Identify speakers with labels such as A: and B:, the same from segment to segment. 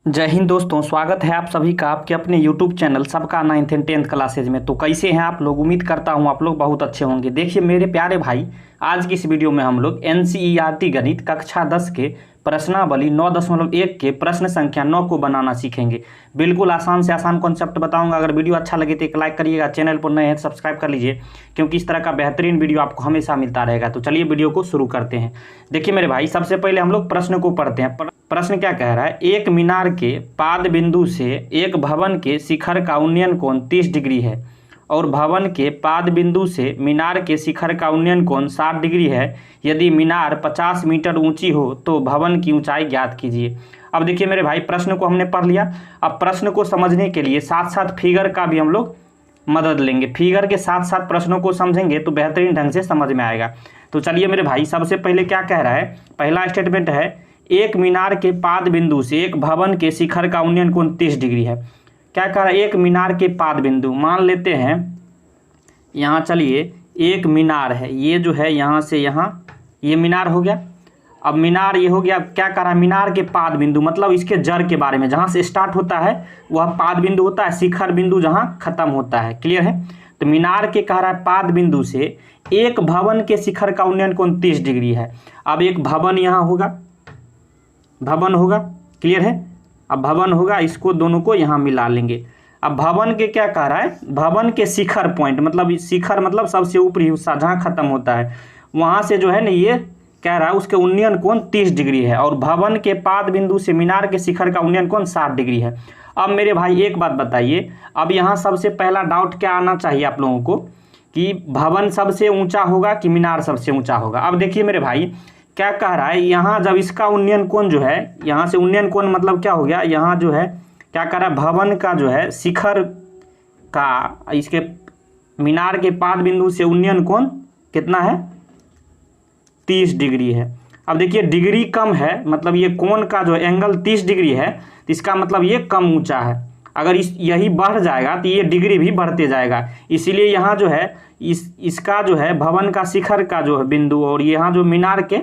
A: जय हिंद दोस्तों, स्वागत है आप सभी का आपके अपने YouTube चैनल सबका 9th एंड 10th क्लासेज में। तो कैसे हैं आप लोग? उम्मीद करता हूं आप लोग बहुत अच्छे होंगे। देखिए मेरे प्यारे भाई, आज की इस वीडियो में हम लोग NCERT गणित कक्षा 10 के प्रश्नावली 9.1 के प्रश्न संख्या 9 को बनाना सीखेंगे। बिल्कुल आसान से आसान कॉन्सेप्ट बताऊंगा। अगर वीडियो अच्छा लगे तो एक लाइक करिएगा, चैनल पर नए हैं तो सब्सक्राइब कर लीजिए, क्योंकि इस तरह का बेहतरीन वीडियो आपको हमेशा मिलता रहेगा। तो चलिए वीडियो को शुरू करते हैं। देखिए मेरे भाई, सबसे पहले हम लोग प्रश्न को पढ़ते हैं। प्रश्न क्या कह रहा है? एक मीनार के पाद बिंदु से एक भवन के शिखर का उन्नयन कोण 30 डिग्री है और भवन के पाद बिंदु से मीनार के शिखर का उन्नयन कोण 60 डिग्री है। यदि मीनार 50 मीटर ऊंची हो तो भवन की ऊंचाई ज्ञात कीजिए। अब देखिए मेरे भाई, प्रश्न को हमने पढ़ लिया। अब प्रश्न को समझने के लिए साथ साथ फिगर का भी हम लोग मदद लेंगे। फिगर के साथ साथ प्रश्नों को समझेंगे तो बेहतरीन ढंग से समझ में आएगा। तो चलिए मेरे भाई, सबसे पहले क्या कह रहा है? पहला स्टेटमेंट है, एक मीनार के पाद बिंदु से एक भवन के शिखर का उन्नयन कोण 30 डिग्री है। क्या कह रहा है? एक मीनार के पाद बिंदु, मान लेते हैं यहाँ, चलिए एक मीनार है, ये जो है यहाँ से यहाँ ये मीनार हो गया। अब मीनार ये हो गया। अब क्या कह रहा है? मीनार के पाद बिंदु मतलब इसके जड़ के बारे में, जहाँ से स्टार्ट होता है वह पाद बिंदु होता है, शिखर बिंदु जहाँ खत्म होता है। क्लियर है? तो मीनार के कह रहा है पाद बिंदु से एक भवन के शिखर का उन्नयन कोण 30 डिग्री है। अब एक भवन यहाँ होगा, भवन होगा। क्लियर है? अब भवन होगा, इसको दोनों को यहाँ मिला लेंगे। अब भवन के क्या कह रहा है? भवन के शिखर पॉइंट मतलब शिखर मतलब सबसे ऊपरी हिस्सा जहाँ खत्म होता है, वहाँ से जो है ना ये कह रहा है उसके उन्नयन कोण 30 डिग्री है और भवन के पाद बिंदु से मीनार के शिखर का उन्नयन कोण 60 डिग्री है। अब मेरे भाई एक बात बताइए, अब यहाँ सबसे पहला डाउट क्या आना चाहिए आप लोगों को कि भवन सबसे ऊंचा होगा कि मीनार सबसे ऊंचा होगा? अब देखिए मेरे भाई, क्या कह रहा है? यहाँ जब इसका उन्नयन कोण जो है, यहाँ से उन्नयन कोण मतलब क्या हो गया? यहाँ जो है क्या कह रहा है? भवन का जो है शिखर का, इसके मीनार के पाद बिंदु से उन्नयन कोण कितना है? 30 डिग्री है। अब देखिए डिग्री कम है, मतलब ये कोण का जो एंगल 30 डिग्री है, तो इसका मतलब ये कम ऊंचा है। अगर यही बढ़ जाएगा तो ये डिग्री भी बढ़ते जाएगा। इसीलिए यहाँ जो है इसका जो है भवन का शिखर का जो है बिंदु और यहाँ जो मीनार के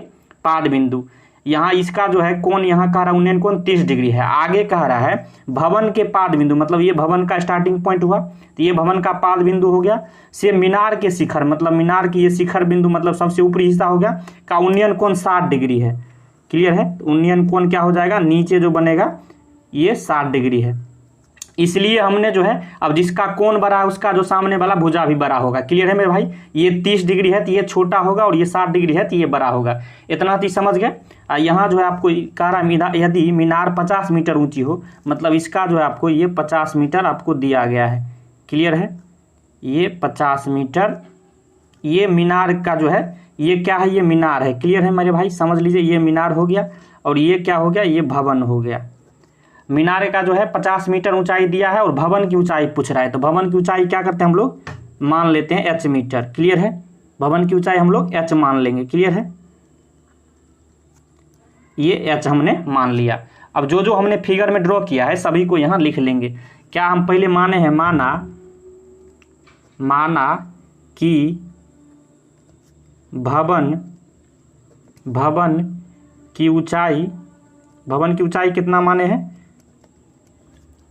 A: पाद बिंदु, यहाँ इसका जो है कोण, यहाँ कह रहा है उन्नयन कोण 30 डिग्री है। आगे कह रहा है भवन के पाद बिंदु मतलब ये भवन का स्टार्टिंग पॉइंट हुआ, तो ये भवन का पाद बिंदु हो गया, से मीनार के शिखर मतलब मीनार की ये शिखर बिंदु मतलब सबसे ऊपरी हिस्सा हो गया, का उन्नयन कोण 60 डिग्री है। क्लियर है? तो उन्नयन कोण क्या हो जाएगा? नीचे जो बनेगा ये 60 डिग्री है। इसलिए हमने जो है, अब जिसका कोण बड़ा है उसका जो सामने वाला भुजा भी बड़ा होगा। क्लियर है मेरे भाई? ये 30 डिग्री है तो ये छोटा होगा और ये 60 डिग्री है तो ये बड़ा होगा। इतना तो समझ गए। यहाँ जो है आपको कह रहा है यदि मीनार 50 मीटर ऊंची हो, मतलब इसका जो है आपको ये 50 मीटर आपको दिया गया है। क्लियर है? ये 50 मीटर ये मीनार का जो है, ये क्या है? ये मीनार है। क्लियर है मेरे भाई? समझ लीजिए, ये मीनार हो गया और ये क्या हो गया? ये भवन हो गया। मीनार का जो है 50 मीटर ऊंचाई दिया है और भवन की ऊंचाई पूछ रहा है, तो भवन की ऊंचाई क्या करते हैं हम लोग? मान लेते हैं h मीटर। क्लियर है? भवन की ऊंचाई हम लोग h मान लेंगे। क्लियर है? ये h हमने मान लिया। अब जो जो हमने फिगर में ड्रॉ किया है सभी को यहाँ लिख लेंगे। क्या हम पहले माने हैं? माना कि भवन की ऊंचाई कितना माने हैं?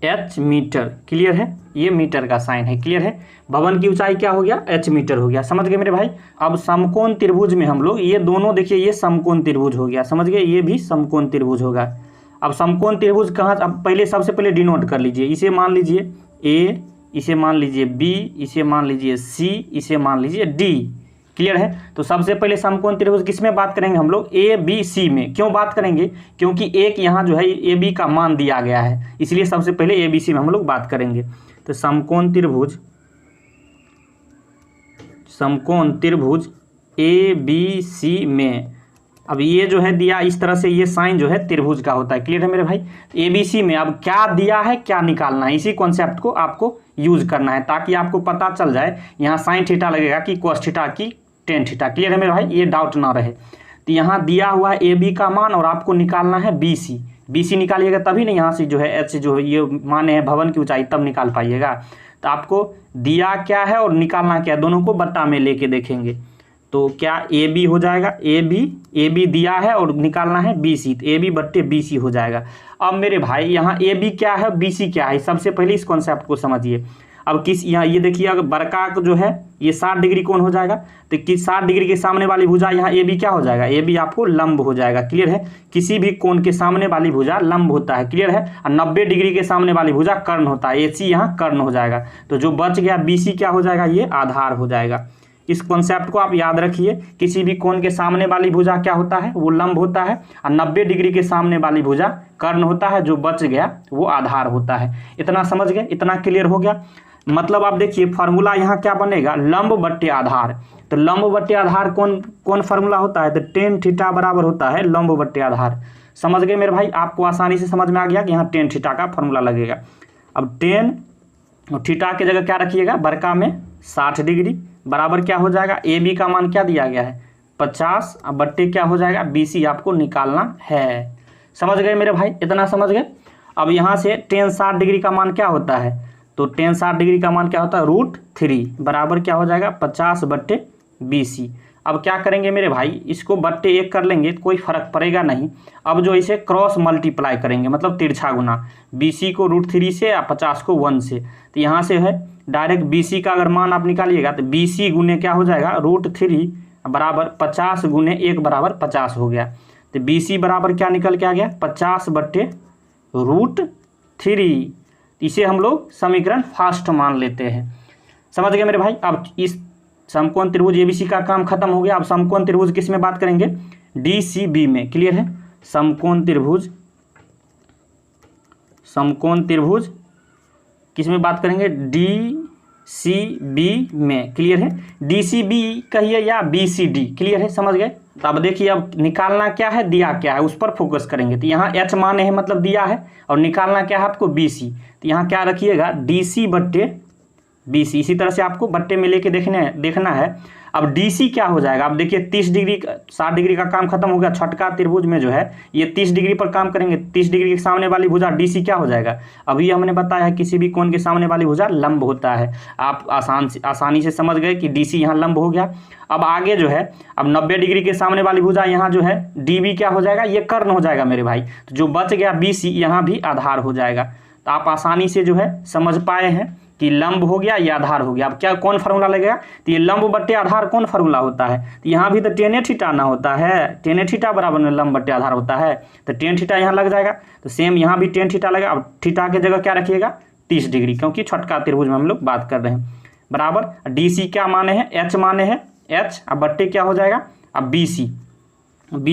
A: h metre. क्लियर है? ये मीटर का साइन है। क्लियर है? भवन की ऊंचाई क्या हो गया? h मीटर हो गया। समझ गए मेरे भाई? अब समकोण त्रिभुज में हम लोग ये दोनों, देखिए ये समकोण त्रिभुज हो गया। समझ गए? ये भी समकोण त्रिभुज होगा। अब समकोण त्रिभुज कहाँ? अब पहले सबसे पहले डिनोट कर लीजिए। इसे मान लीजिए a, इसे मान लीजिए b, इसे मान लीजिए c, इसे मान लीजिए d। क्लियर है? तो सबसे पहले समकोण त्रिभुज किसमें बात करेंगे हम लोग? ए बी सी में। क्यों बात करेंगे? क्योंकि एक यहाँ जो है ए बी का मान दिया गया है, इसलिए सबसे पहले ए बी सी में हम लोग बात करेंगे। तो समकोण त्रिभुज ए बी सी में, अब ये जो है दिया इस तरह से, ये साइन जो है त्रिभुज का होता है। क्लियर है मेरे भाई? ए बी सी में अब क्या दिया है, क्या निकालना है, इसी कॉन्सेप्ट को आपको यूज करना है ताकि आपको पता चल जाए यहाँ साइन थीटा लगेगा कि कोस थीटा की टेन थीटा। क्लियर है मेरे भाई? ये डाउट ना रहे। तो यहाँ दिया हुआ है ए बी का मान और आपको निकालना है बी सी निकालिएगा तभी ना यहाँ से जो है एच जो है ये माने है भवन की ऊंचाई, तब निकाल पाइएगा। तो आपको दिया क्या है और निकालना क्या है, दोनों को बट्टा में लेके देखेंगे। तो क्या ए बी हो जाएगा, ए बी दिया है और निकालना है बी सी, तो ए बी बट्टे बी सी हो जाएगा। अब मेरे भाई यहाँ ए बी क्या है, बी सी क्या है, सबसे पहले इस कॉन्सेप्ट को समझिए। अब किस यहाँ ये देखिए, अगर बरका जो है ये 60 डिग्री कोण हो जाएगा, तो किस 60 डिग्री के सामने वाली भुजा यहाँ ए बी क्या हो जाएगा, ए बी आपको लंब हो जाएगा। क्लियर है, किसी भी कोण के सामने वाली भुजा लंब होता है। क्लियर है, और 90 डिग्री के सामने वाली भुजा कर्ण होता है, ए सी यहाँ कर्ण हो जाएगा। तो जो बच गया बी सी क्या हो जाएगा, ये आधार हो जाएगा। इस कॉन्सेप्ट को आप याद रखिए, किसी भी कोण के सामने वाली भुजा क्या होता है, वो लंब होता है, और 90 डिग्री के सामने वाली भुजा कर्ण होता है, जो बच गया वो आधार होता है। इतना समझ गए, इतना क्लियर हो गया। मतलब आप देखिए फार्मूला यहाँ क्या बनेगा, लंब बट्टे आधार। तो लंब बट्टे आधार कौन फार्मूला होता है, तो टेन थीटा बराबर होता है लंब बट्टे आधार। समझ गए मेरे भाई, आपको आसानी से समझ में आ गया कि यहाँ टेन थीटा का फार्मूला लगेगा। अब टेन थीटा की जगह क्या रखिएगा, बरका में 60 डिग्री बराबर क्या हो जाएगा, ए बी का मान क्या दिया गया है 50, अब बट्टे क्या हो जाएगा बी सी आपको निकालना है। समझ गए मेरे भाई, इतना समझ गए। अब यहाँ से टेन 60 डिग्री का मान क्या होता है, तो टेन 60 डिग्री का मान क्या होता है, √3 बराबर क्या हो जाएगा 50 बट्टे बी सी। अब क्या करेंगे मेरे भाई, इसको बट्टे 1 कर लेंगे, कोई फर्क पड़ेगा नहीं। अब जो इसे क्रॉस मल्टीप्लाई करेंगे, मतलब तिरछा गुना, बी सी को √3 से या 50 को 1 से, तो यहाँ से है डायरेक्ट बी सी का अगर मान आप निकालिएगा तो बी सी गुने क्या हो जाएगा, √3 बराबर 50 गुने 1 बराबर 50 हो गया। तो बी सी बराबर क्या निकल के आ गया, 50 बट्टे √3। इसे हम लोग समीकरण फर्स्ट मान लेते हैं। समझ गए मेरे भाई। अब इस समकोण त्रिभुज एबीसी का काम खत्म हो गया। अब समकोण त्रिभुज किस में बात करेंगे, डीसीबी में। क्लियर है, समकोण त्रिभुज किस में बात करेंगे, डीसीबी में। क्लियर है, डीसीबी कहिए या बीसीडी। क्लियर है, समझ गए। तो अब देखिए, अब निकालना क्या है, दिया क्या है, उस पर फोकस करेंगे। तो यहाँ एच माने है मतलब दिया है, और निकालना क्या है आपको बीसी। तो यहाँ क्या रखिएगा, डीसी बट्टे बीसी। इसी तरह से आपको बट्टे में लेके देखना है। अब डीसी क्या हो जाएगा, अब देखिए 30 डिग्री 60 डिग्री का काम खत्म हो गया। छठका त्रिभुज में जो है ये 30 डिग्री पर काम करेंगे। 30 डिग्री के सामने वाली भुजा डीसी क्या हो जाएगा, अभी हमने बताया है किसी भी कोण के सामने वाली भुजा लंब होता है। आप आसानी से समझ गए कि डीसी यहाँ लंब हो गया। अब आगे जो है, अब 90 डिग्री के सामने वाली भुजा यहाँ जो है डीबी क्या हो जाएगा, ये कर्ण हो जाएगा मेरे भाई। तो जो बच गया बीसी यहाँ भी आधार हो जाएगा। तो आप आसानी से जो है समझ पाए हैं कि लंब हो गया, ये आधार हो गया। अब क्या कौन फार्मूला लगेगा, तो ये लंब बट्टे आधार कौन फार्मूला होता है, तो यहाँ भी तो टेन थीटा ना होता है, टेन थीटा बराबर में लंब बट्टे आधार होता है। तो टेन थीटा यहाँ लग जाएगा, तो सेम यहाँ भी टेन थीटा लगेगा। अब थीटा की जगह क्या रखिएगा 30 डिग्री, क्योंकि छठका त्रिभुज में हम लोग बात कर रहे हैं। बराबर डी सी क्या माने हैं, एच माने हैं, एच। अब बट्टे क्या हो जाएगा, अब बी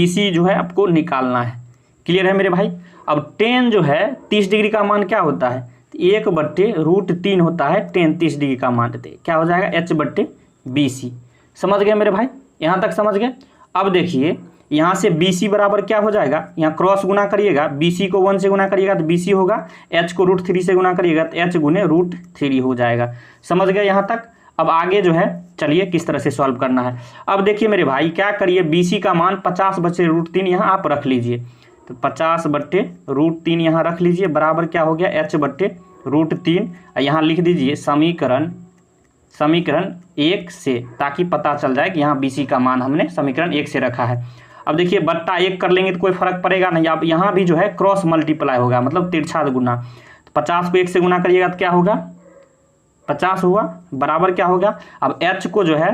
A: सी जो है आपको निकालना है। क्लियर है मेरे भाई। अब टेन जो है 30 डिग्री का मान क्या होता है, 1 बट्टे √3 होता है टेन 30 डिग्री का मान। देते क्या हो जाएगा, एच बट्टे बी सी। समझ गए मेरे भाई, यहाँ तक समझ गए। अब देखिए यहाँ से बी सी बराबर क्या हो जाएगा, यहाँ क्रॉस गुना करिएगा, बी सी को 1 से गुना करिएगा तो बी सी होगा, एच को √3 से गुना करिएगा तो एच गुने √3 हो जाएगा। समझ गए यहाँ तक। अब आगे जो है चलिए किस तरह से सॉल्व करना है। अब देखिए मेरे भाई, क्या करिए, बी सी का मान 50 बटे √3 यहाँ आप रख लीजिए। तो 50 बट्टे √3 यहाँ रख लीजिए, बराबर क्या हो गया, एच बट्टे √3। यहाँ लिख दीजिए समीकरण 1 से, ताकि पता चल जाए कि यहाँ बीसी का मान हमने समीकरण 1 से रखा है। अब देखिए बट्टा 1 कर लेंगे तो कोई फर्क पड़ेगा नहीं। अब यहाँ भी जो है क्रॉस मल्टीप्लाई होगा, मतलब तिरछा गुना। तो 50 को 1 से गुना करिएगा तो क्या होगा, 50 हुआ, बराबर क्या होगा। अब एच को जो है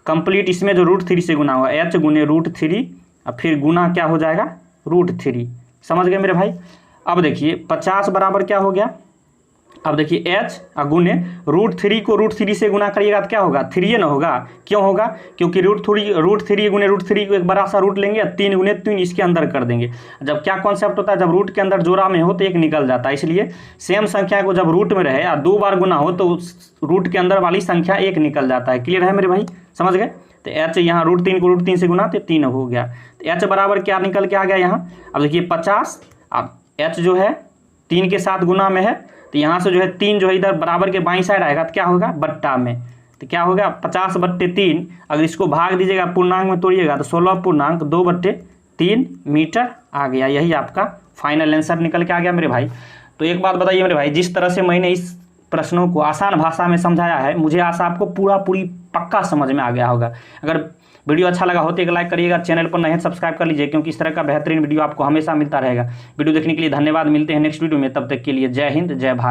A: कंप्लीट इसमें जो √3 से गुना होगा, एच गुने √3, अब फिर गुना क्या हो जाएगा √3। समझ गए मेरे भाई। अब देखिए 50 बराबर क्या हो गया, अब देखिए एच गुने √3 को √3 से गुना करिएगा तो क्या होगा, 3 ना होगा। क्यों होगा, क्योंकि √3 गुने √3 को एक बड़ा सा रूट लेंगे, 3 गुने 3 इसके अंदर कर देंगे। जब क्या कॉन्सेप्ट होता है, जब रूट के अंदर जोड़ा में हो तो एक निकल जाता है। इसलिए सेम संख्या को जब रूट में रहे और 2 बार गुना हो तो रूट के अंदर वाली संख्या 1 निकल जाता है। क्लियर है मेरे भाई, समझ गए। तो एच यहाँ √3 को √3 से गुना तो 3 हो गया। तो एच बराबर क्या निकल के आ गया यहाँ, अब देखिए 50। अब एच जो है 3 के साथ गुना में है, तो यहाँ से जो है 3 जो है इधर बराबर के बाईं साइड आएगा तो क्या होगा, बट्टा में। तो क्या होगा 50 बट्टे 3, अगर इसको भाग दीजिएगा पूर्णांक में तोड़िएगा तो 16.2 बट्टे 3 मीटर आ गया। यही आपका फाइनल आंसर निकल के आ गया मेरे भाई। तो एक बात बताइए मेरे भाई, जिस तरह से मैंने इस प्रश्नों को आसान भाषा में समझाया है, मुझे आशा आपको पूरी पक्का समझ में आ गया होगा। अगर वीडियो अच्छा लगा हो तो एक लाइक करिएगा, चैनल पर नए हैं सब्सक्राइब कर लीजिए, क्योंकि इस तरह का बेहतरीन वीडियो आपको हमेशा मिलता रहेगा। वीडियो देखने के लिए धन्यवाद, मिलते हैं नेक्स्ट वीडियो में, तब तक के लिए जय हिंद जय भारत।